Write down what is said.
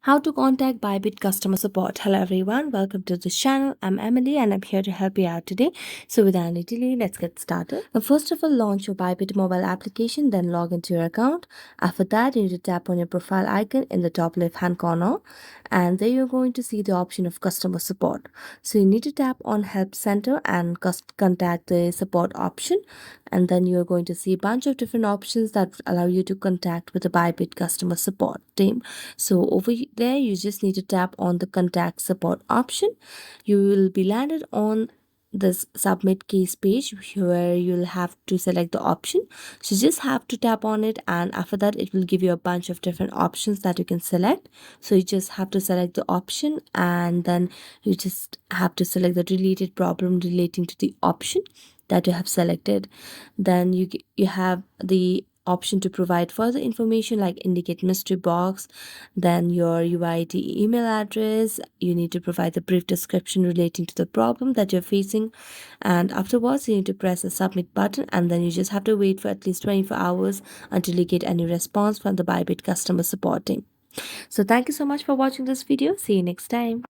How to contact Bybit customer support. Hello everyone, welcome to this channel. I'm Emily and I'm here to help you out today. So without any delay, let's get started. Now, first of all, launch your Bybit mobile application, then log into your account. After that, you need to tap on your profile icon in the top left hand corner, and there you're going to see the option of customer support. So you need to tap on help center and contact the support option, and then you're going to see a bunch of different options that allow you to contact with the Bybit customer support team. So over there, you just need to tap on the contact support option. You will be landed on this submit case page where you'll have to select the option. So you just have to tap on it, and after that it will give you a bunch of different options that you can select. So you just have to select the option, and then you just have to select the related problem relating to the option that you have selected. Then you have the option to provide further information like indicate mystery box, then your UID email address. You need to provide the brief description relating to the problem that you're facing, and afterwards you need to press the submit button, and then you just have to wait for at least 24 hours until you get any response from the Bybit customer support team. So thank you so much for watching this video. See you next time.